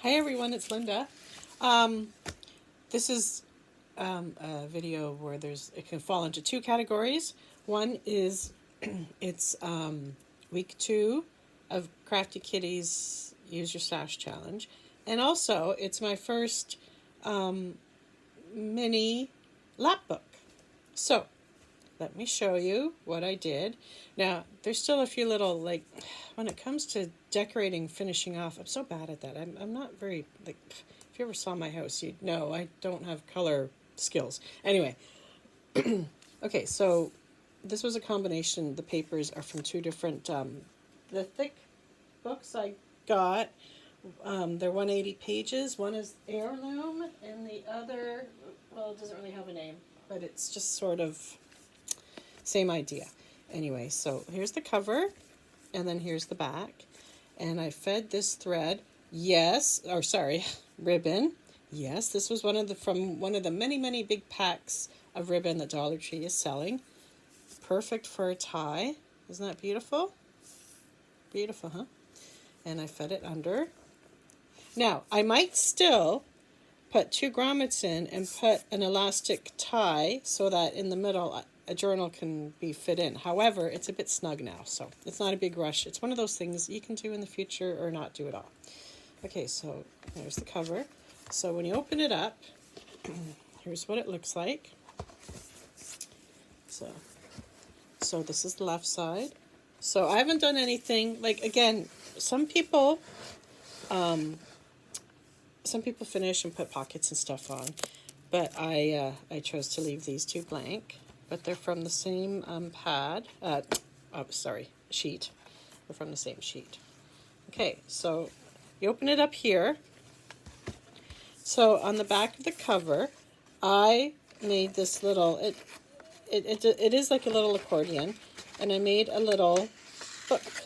Hi everyone, it's Linda. This is a video where it can fall into two categories. One is it's week 2 of Crafty Kitty's Use Your Stash Challenge, and also it's my first mini Lapbook. So let me show you what I did. Now, there's still a few little, like, when it comes to decorating, finishing off, I'm so bad at that. I'm not very, like, if you ever saw my house, you'd know I don't have color skills. Anyway, okay, so this was a combination. The papers are from two different, the thick books I got, they're 180 pages. One is heirloom, and the other, well, it doesn't really have a name, but it's just sort of same idea. Anyway, so here's the cover, and then here's the back. And I fed this thread, ribbon. Yes, this was from one of the many big packs of ribbon that Dollar Tree is selling. Perfect for a tie. Isn't that beautiful? Beautiful, huh? And I fed it under. Now, I might still put 2 grommets in and put an elastic tie so that in the middle a journal can be fit in. However, it's a bit snug now, so it's not a big rush. It's one of those things you can do in the future or not do at all. Okay, so there's the cover. So when you open it up, here's what it looks like. So this is the left side. So I haven't done anything, like, again, some people finish and put pockets and stuff on, but I chose to leave these 2 blank. But they're from the same sheet. They're from the same sheet. Okay, so you open it up here. So on the back of the cover, I made this little, it is like a little accordion, and I made a little book.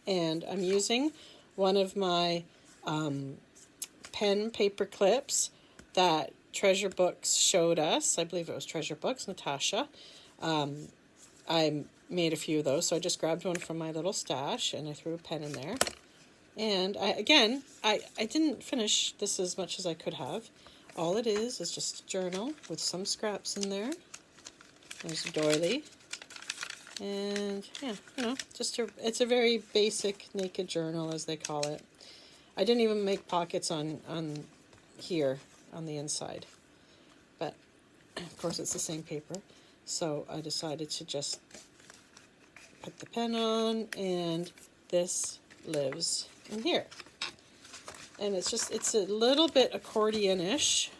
And I'm using one of my pen paper clips that Treasure Books showed us. I believe it was Treasure Books, Natasha. I made a few of those, so I just grabbed one from my little stash and I threw a pen in there. And I didn't finish this as much as I could have. All it is just a journal with some scraps in there. There's a doily. And yeah, it's a very basic naked journal, as they call it. I didn't even make pockets on here on the inside, but of course it's the same paper, so I decided to just put the pen on, and this lives in here, and it's a little bit accordion-ish,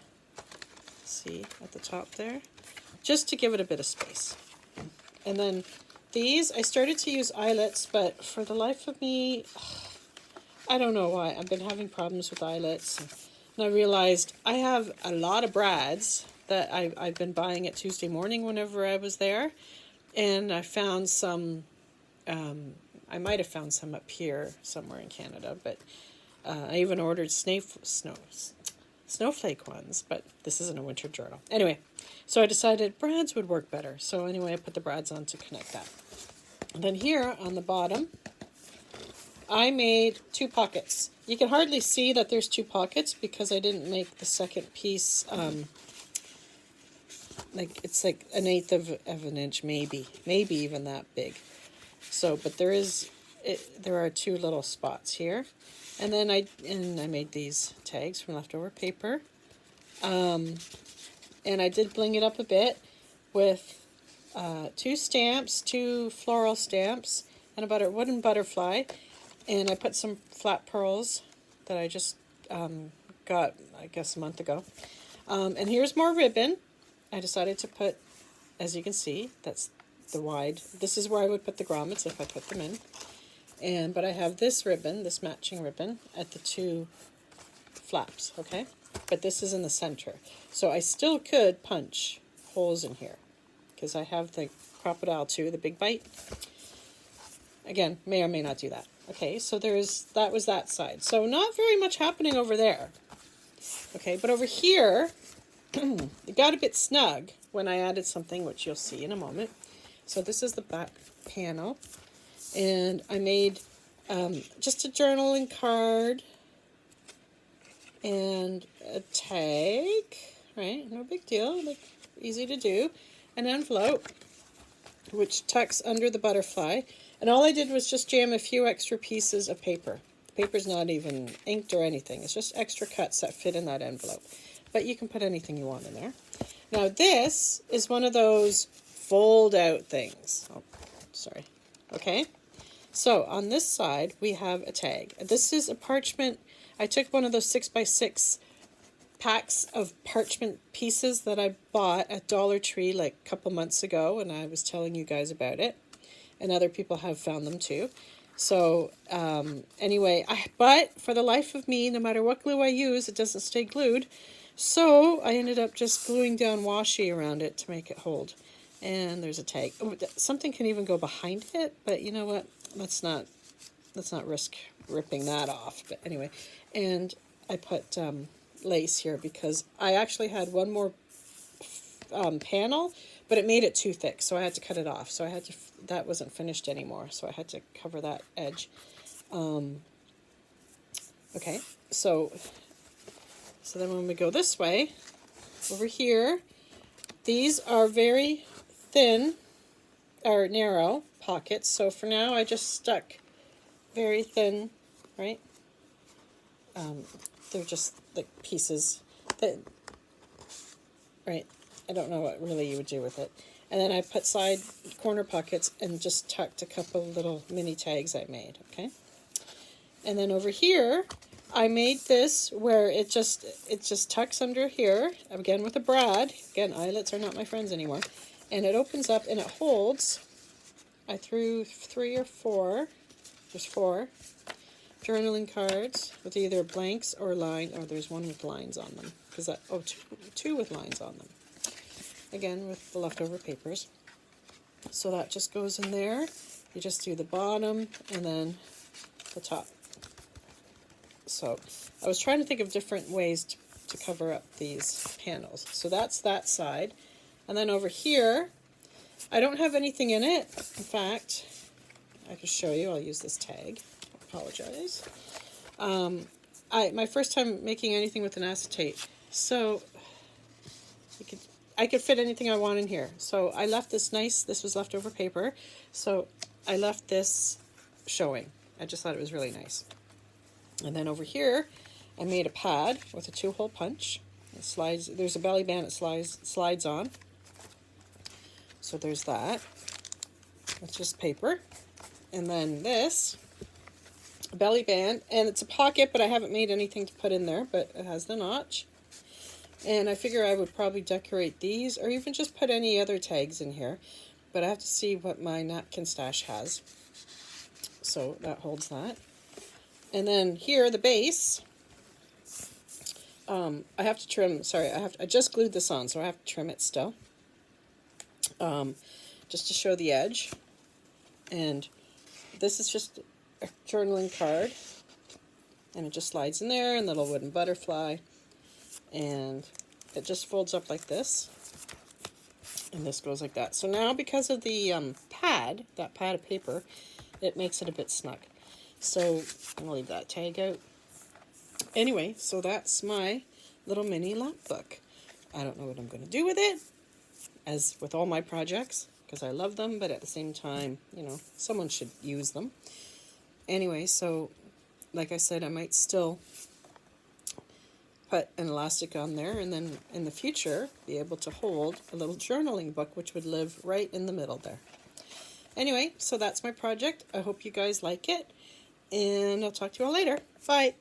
see at the top there, just to give it a bit of space. And then these, I started to use eyelets, but for the life of me, I don't know why. I've been having problems with eyelets. And I realized I have a lot of brads that I've been buying at Tuesday morning whenever I was there. And I found some, I might have found some up here somewhere in Canada, but I even ordered snowflake ones, but this isn't a winter journal. Anyway, so I decided brads would work better. So anyway, I put the brads on to connect that. And then here on the bottom, I made 2 pockets. You can hardly see that there's 2 pockets because I didn't make the second piece, like it's like 1/8 of an inch, maybe even that big. So, but there are 2 little spots here. And then I made these tags from leftover paper. And I did bling it up a bit with 2 stamps, 2 floral stamps, and a wooden butterfly. And I put some flat pearls that I just got, I guess, a month ago. And here's more ribbon. I decided to put, as you can see, that's the wide. This is where I would put the grommets if I put them in. But I have this ribbon, this matching ribbon, at the 2 flaps, okay? But this is in the center. So I still could punch holes in here because I have the crocodile too, the big bite. Again, may or may not do that. Okay, so that was that side. So not very much happening over there. Okay, but over here, it got a bit snug when I added something, which you'll see in a moment. So this is the back panel. And I made just a journaling card and a tag, right? No big deal, like easy to do. An envelope, which tucks under the butterfly. And all I did was just jam a few extra pieces of paper. The paper's not even inked or anything. It's just extra cuts that fit in that envelope. But you can put anything you want in there. Now this is one of those fold out things. Oh, sorry. Okay. So on this side we have a tag. This is a parchment. I took one of those 6x6 packs of parchment pieces that I bought at Dollar Tree like a couple months ago, and I was telling you guys about it, and other people have found them too. So anyway, but for the life of me, no matter what glue I use, it doesn't stay glued. So I ended up just gluing down washi around it to make it hold. And there's a tag. Oh, something can even go behind it, but you know what? Let's not risk ripping that off. But anyway, and I put lace here because I actually had one more panel, but it made it too thick, so I had to cut it off. So I had to, that wasn't finished anymore, so I had to cover that edge. Okay, so then when we go this way, over here, these are very thin, or narrow pockets. So for now, I just stuck very thin, right? They're just like pieces that, right? I don't know what really you would do with it. And then I put side corner pockets and just tucked a couple little mini tags I made, okay? And then over here, I made this where it just tucks under here, again with a brad. Again, eyelets are not my friends anymore. And it opens up and it holds, I threw 3 or 4, there's 4, journaling cards with either blanks or line, or there's one with lines on them. Because that, oh, two with lines on them. Again, with the leftover papers. So that just goes in there. You just do the bottom and then the top. So I was trying to think of different ways to cover up these panels. So that's that side. And then over here, I don't have anything in it. In fact, I can show you. I'll use this tag. I apologize. My first time making anything with an acetate. So I could fit anything I want in here. So I left this this was leftover paper. So I left this showing. I just thought it was really nice. And then over here, I made a pad with a 2-hole punch. It slides. There's a belly band it slides on. So there's that. It's just paper. And then this, a belly band, and it's a pocket, but I haven't made anything to put in there, but it has the notch. And I figure I would probably decorate these, or even just put any other tags in here. But I have to see what my napkin stash has. So that holds that. And then here, the base, I have to trim, sorry, I just glued this on, so I have to trim it still. Just to show the edge. And this is just a journaling card. And it just slides in there, and little wooden butterfly. And it just folds up like this. And this goes like that. So now, because of the pad, that pad of paper, it makes it a bit snug. So I'm going to leave that tag out. Anyway, so that's my little mini Lapbook. I don't know what I'm going to do with it, as with all my projects, because I love them, but at the same time, you know, someone should use them. Anyway, so like I said, I might still put an elastic on there, and then in the future be able to hold a little journaling book, which would live right in the middle there. Anyway, so that's my project. I hope you guys like it, and I'll talk to you all later. Bye.